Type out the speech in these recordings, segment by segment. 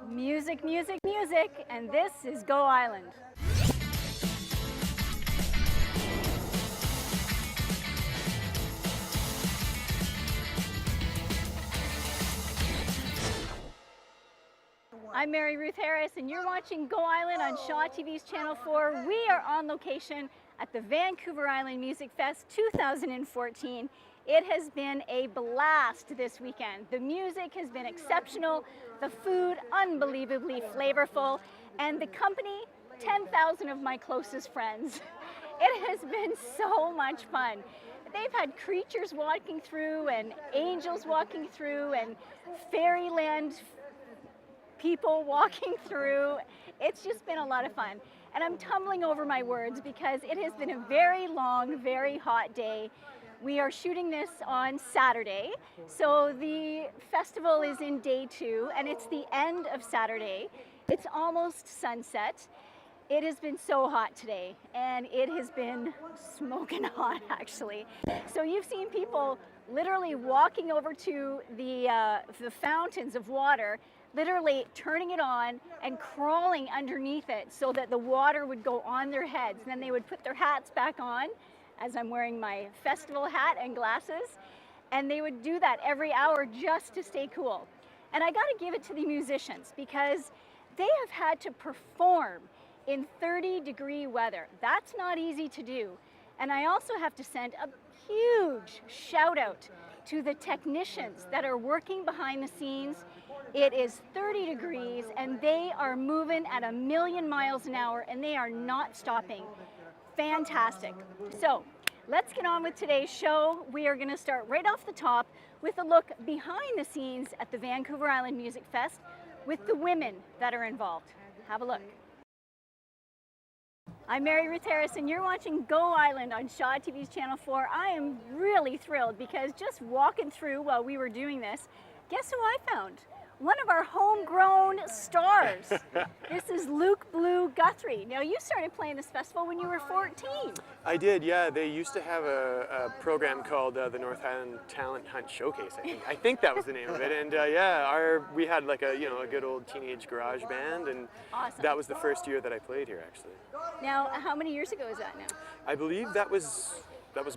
Music, music, music, and this is Go Island. I'm Mary Ruth Harris, and you're watching Go Island on Shaw TV's Channel 4. We are on location at the Vancouver Island Music Fest 2014. It has been a blast this weekend. The music has been exceptional, the food unbelievably flavorful, and the company, 10,000 of my closest friends. It has been so much fun. They've had creatures walking through and angels walking through and fairyland people walking through. It's just been a lot of fun. And I'm tumbling over my words because it has been a very long, very hot day. We are shooting this on Saturday, so the festival is in day 2, and it's the end of Saturday. It's almost sunset. It has been so hot today, and it has been smoking hot, actually. So you've seen people literally walking over to the fountains of water, literally turning it on and crawling underneath it so that the water would go on their heads. And then they would put their hats back on, as I'm wearing my festival hat and glasses, and they would do that every hour just to stay cool. And I gotta give it to the musicians because they have had to perform in 30-degree weather. That's not easy to do. And I also have to send a huge shout out to the technicians that are working behind the scenes. It is 30 degrees and they are moving at 1,000,000 miles an hour and they are not stopping. Fantastic. So let's get on with today's show. We are going to start right off the top with a look behind the scenes at the Vancouver Island Music Fest with the women that are involved. Have a look. I'm Mary Ruth Harris, and you're watching Go Island on Shaw TV's Channel 4. I am really thrilled because just walking through while we were doing this, guess who I found? One of our homegrown stars. This is Luke Blue Guthrie. Now, you started playing this festival when you were 14. I did, yeah. They used to have a program called the North Island Talent Hunt Showcase, I think. I think that was the name of it. And yeah, we had like a good old teenage garage band, and Awesome. That was the first year that I played here, actually. Now, how many years ago is that now? I believe that was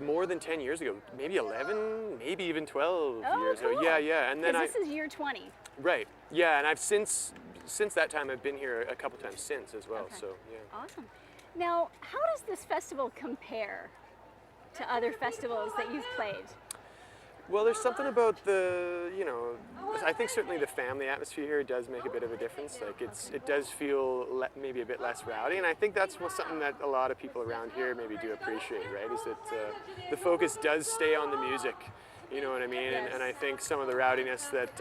more than 10 years ago, maybe 11, maybe even 12 years cool. ago. Yeah. And then this is year 20. Right. Yeah, and I've since that time I've been here a couple times since as well. Okay. So yeah. Awesome. Now, how does this festival compare to other festivals that you've played? Well, there's something about I think certainly the family atmosphere here does make a bit of a difference. Like it does feel maybe a bit less rowdy, and I think that's something that a lot of people around here maybe do appreciate, right? Is that the focus does stay on the music. You know what I mean? Yes. And I think some of the rowdiness that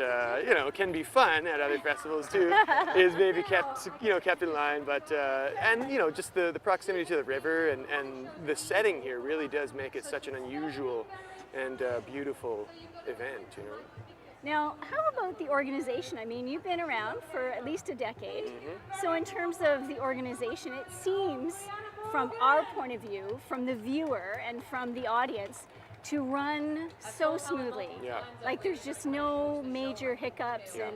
can be fun at other festivals too is maybe kept in line. But and just the proximity to the river and the setting here really does make it such an unusual and beautiful event. Now, how about the organization? I mean, you've been around for at least a decade. Mm-hmm. So in terms of the organization, it seems from our point of view, from the viewer and from the audience, to run so smoothly. Yeah. Like there's just no major hiccups and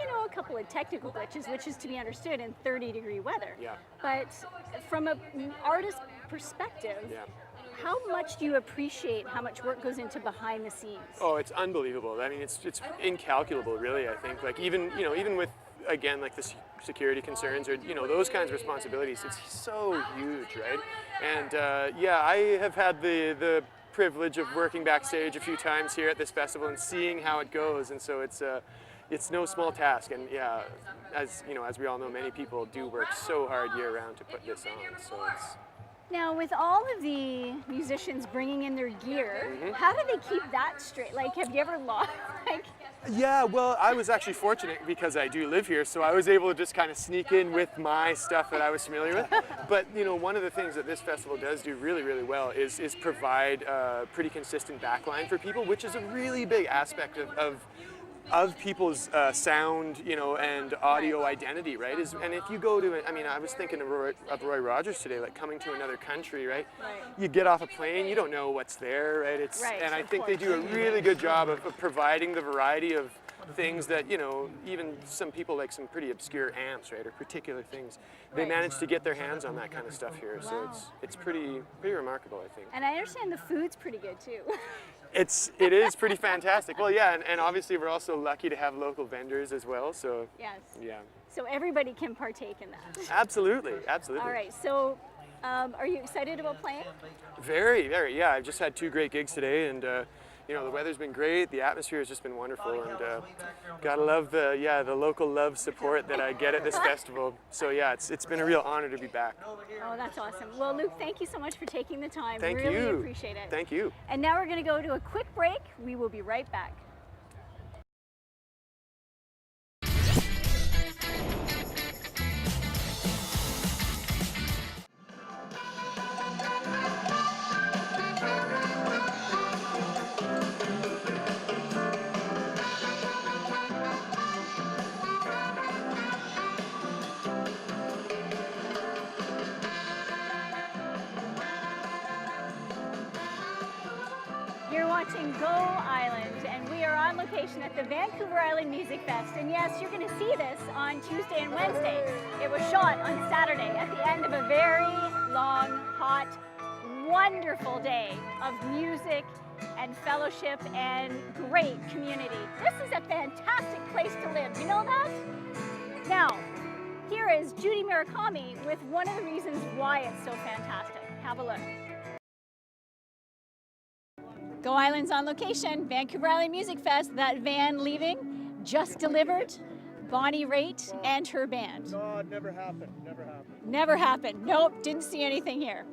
a couple of technical glitches, which is to be understood in 30-degree weather. Yeah. But from an artist perspective, how much do you appreciate how much work goes into behind the scenes? Oh, it's unbelievable. I mean, it's incalculable, really. I think, like even with again like the security concerns or those kinds of responsibilities, it's so huge, right? And I have had the privilege of working backstage a few times here at this festival and seeing how it goes, and so it's no small task. And yeah, as we all know, many people do work so hard year round to put this on. So it's. Now, with all of the musicians bringing in their gear, how do they keep that straight? Like, have you ever lost? Yeah, well, I was actually fortunate because I do live here, so I was able to just kind of sneak in with my stuff that I was familiar with. But one of the things that this festival does do really, really well is provide a pretty consistent backline for people, which is a really big aspect of of people's sound, you know, and audio identity, right? And if you go to, I mean, I was thinking of Roy Rogers today, like coming to another country, right? You get off a plane, you don't know what's there, right? And I think they do a really good job of providing the variety of things that, you know, even some people like some pretty obscure amps, right, or particular things, they manage to get their hands on that kind of stuff here. So it's pretty remarkable, I think. And I understand the food's pretty good too. It is pretty fantastic. Well, yeah, and obviously we're also lucky to have local vendors as well. So Yes. yeah, So everybody can partake in that. absolutely. All right. So, are you excited about playing? Very, very. Yeah, I've just had 2 great gigs today, and you know, the weather's been great. The atmosphere has just been wonderful, and gotta love the local love support that I get at this festival. So yeah, it's been a real honor to be back. Oh, that's awesome. Well, Luke, thank you so much for taking the time. Thank really you. appreciate it. Thank you. And now we're going to go to a quick break. We will be right back. You're watching Go Island, and we are on location at the Vancouver Island Music Fest. And yes, you're going to see this on Tuesday and Wednesday. It was shot on Saturday at the end of a very long, hot, wonderful day of music and fellowship and great community. This is a fantastic place to live. You know that? Now, here is Judy Murakami with one of the reasons why it's so fantastic. Have a look. Go Island's on location, Vancouver Island Music Fest. That van leaving just delivered Bonnie Raitt and her band. No, it never happened. Never happened. Never happened. Nope, didn't see anything here.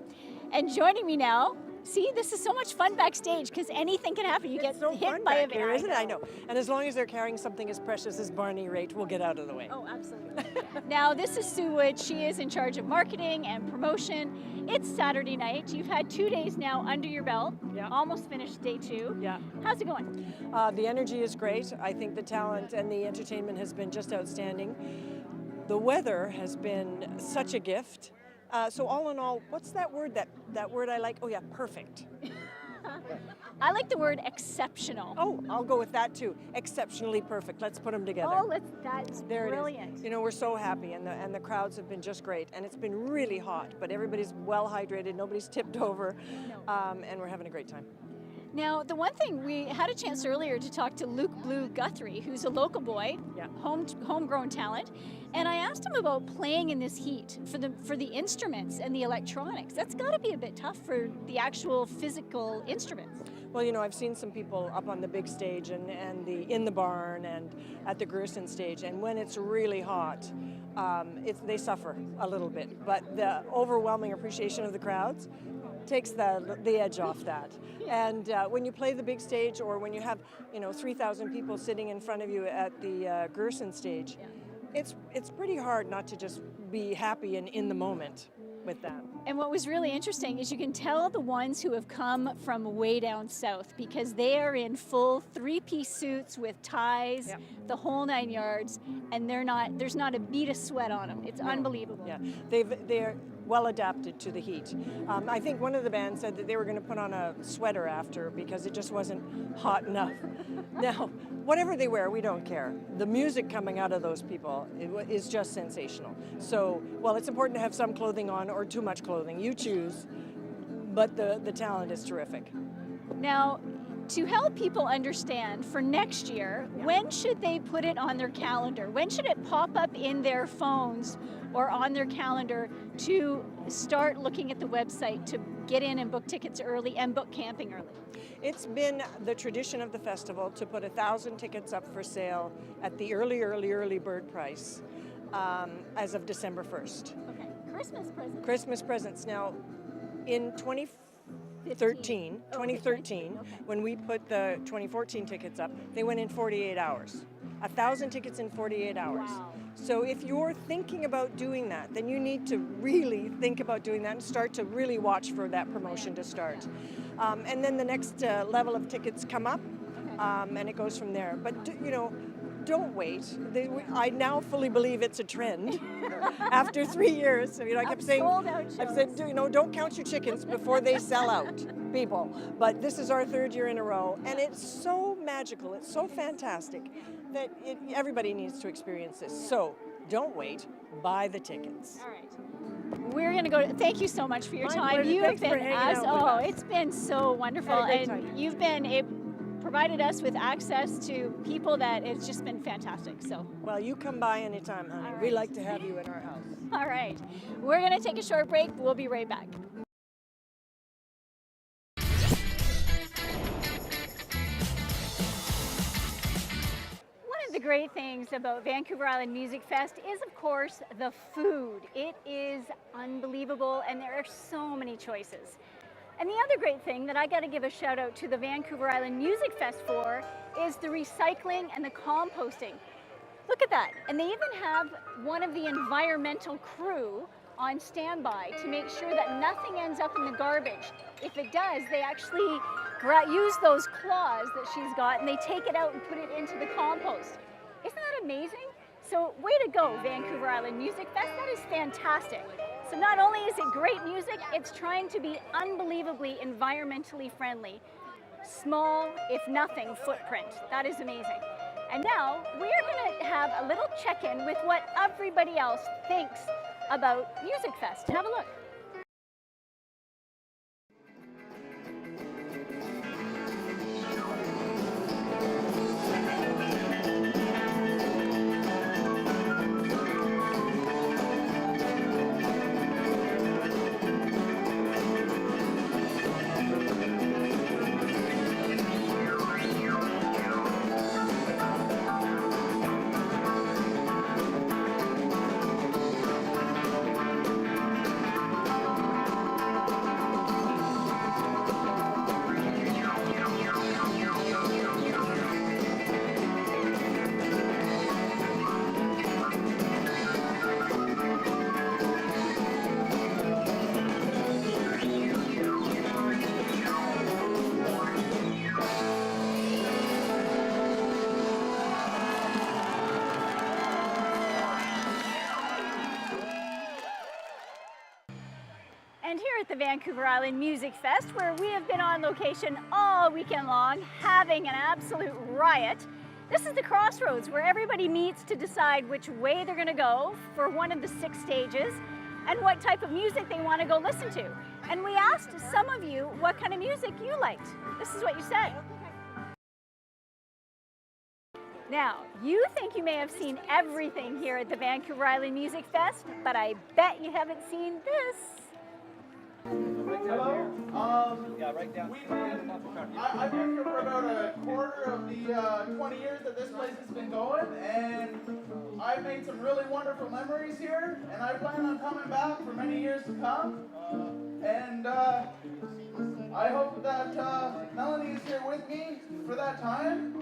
And joining me now, see, this is so much fun backstage because anything can happen. You get hit by a van. Here, isn't it? I know. And as long as they're carrying something as precious as Bonnie Raitt, we'll get out of the way. Oh, absolutely. Now, this is Sue Wood. She is in charge of marketing and promotion. It's Saturday night. You've had 2 days now under your belt. Yeah. Almost finished day 2. Yeah. How's it going? The energy is great. I think the talent and the entertainment has been just outstanding. The weather has been such a gift. So all in all, what's that word? That word I like? Oh yeah, perfect. I like the word exceptional. Oh, I'll go with that too. Exceptionally perfect. Let's put them together. Oh, that's There brilliant. it is. You know, we're so happy, and the crowds have been just great, and it's been really hot, but everybody's well hydrated, nobody's tipped over, and we're having a great time. Now, the one thing, we had a chance earlier to talk to Luke Blue Guthrie, who's a local boy, homegrown talent, and I asked him about playing in this heat for the instruments and the electronics. That's got to be a bit tough for the actual physical instruments. Well, you know, I've seen some people up on the big stage and in the barn and at the Gerson stage, and when it's really hot, they suffer a little bit. But the overwhelming appreciation of the crowds takes the edge off that. And when you play the big stage, or when you have 3,000 people sitting in front of you at the Gerson stage, it's pretty hard not to just be happy and in the moment with that. And what was really interesting is you can tell the ones who have come from way down south, because they are in full 3-piece suits with ties, the whole 9 yards, and there's not a bead of sweat on them. It's unbelievable. Yeah, they're well adapted to the heat. I think one of the bands said that they were going to put on a sweater after because it just wasn't hot enough. Now, whatever they wear, we don't care. The music coming out of those people is just sensational. So, well, it's important to have some clothing on or too much clothing. You choose, but the talent is terrific. Now, to help people understand for next year, when should they put it on their calendar? When should it pop up in their phones or on their calendar to start looking at the website to get in and book tickets early and book camping early? It's been the tradition of the festival to put 1,000 tickets up for sale at the early bird price as of December 1st. Okay, Christmas presents. Christmas presents. Now, in 2013, when we put the 2014 tickets up, they went in 48 hours. 1,000 tickets in 48 hours. Wow. So if you're thinking about doing that, then you need to really think about doing that and start to really watch for that promotion to start. And then the next level of tickets come up. and it goes from there. But you know, don't wait. I now fully believe it's a trend. After 3 years, so, you know, I kept saying, I've said, you know, don't count your chickens before they sell out, people. But this is our 3rd year in a row, and it's so magical. It's so fantastic that everybody needs to experience this. So don't wait. Buy the tickets. All right. We're going to go. Thank you so much for your time. pleasure. You have Thanks for been hanging out with us. it's been so wonderful, Had a great and time. you've been provided us with access to people that it's just been fantastic. So, Well, you come by anytime, honey. All We right. like to have you in our house. all right, we're going to take a short break. We'll be right back. One of the great things about Vancouver Island Music Fest is, of course, the food. It is unbelievable, and there are so many choices. And the other great thing that I got to give a shout out to the Vancouver Island Music Fest for is the recycling and the composting. Look at that. And they even have one of the environmental crew on standby to make sure that nothing ends up in the garbage. If it does, they actually use those claws that she's got and they take it out and put it into the compost. Isn't that amazing? So way to go, Vancouver Island Music Fest. That is fantastic. So not only is it great music, it's trying to be unbelievably environmentally friendly. Small, if nothing, footprint. That is amazing. And now we're going to have a little check-in with what everybody else thinks about Music Fest. Have a look. And here at the Vancouver Island Music Fest, where we have been on location all weekend long, having an absolute riot, this is the crossroads where everybody meets to decide which way they're going to go for one of the 6 stages and what type of music they want to go listen to. And we asked some of you what kind of music you liked. This is what you said. Now, you think you may have seen everything here at the Vancouver Island Music Fest, but I bet you haven't seen this. Hello. Yeah, right down. I've been here for about a quarter of the 20 years that this place has been going, and I've made some really wonderful memories here, and I plan on coming back for many years to come. And I hope that Melanie is here with me for that time.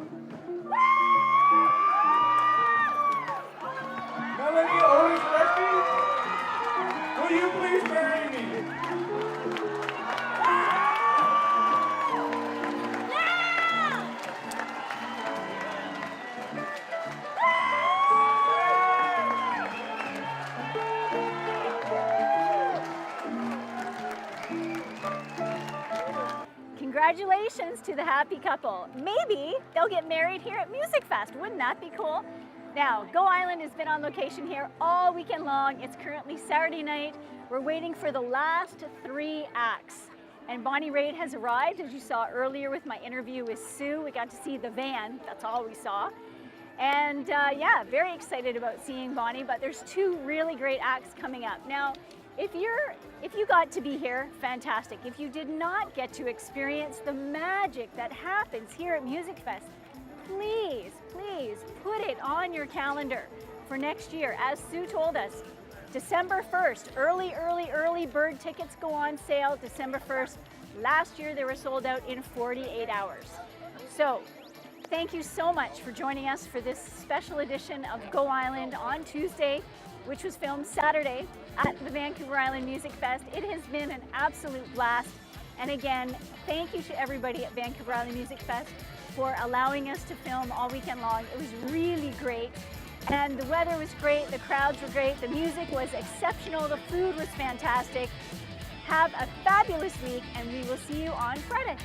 Melanie, always ready? Will you please marry me? Congratulations to the happy couple. Maybe they'll get married here at Music Fest. Wouldn't that be cool? Now, Go Island has been on location here all weekend long. It's currently Saturday night. We're waiting for the last 3 acts. And Bonnie Raitt has arrived, as you saw earlier with my interview with Sue. We got to see the van, that's all we saw. And yeah, very excited about seeing Bonnie, but there's 2 really great acts coming up. Now, if you got to be here, fantastic. If you did not get to experience the magic that happens here at Music Fest, please, please put it on your calendar for next year. As Sue told us, December 1st, early bird tickets go on sale December 1st. Last year they were sold out in 48 hours. So thank you so much for joining us for this special edition of Go Island on Tuesday, which was filmed Saturday at the Vancouver Island Music Fest. It has been an absolute blast. And again, thank you to everybody at Vancouver Island Music Fest for allowing us to film all weekend long. It was really great. And the weather was great, the crowds were great, the music was exceptional, the food was fantastic. Have a fabulous week, and we will see you on Friday.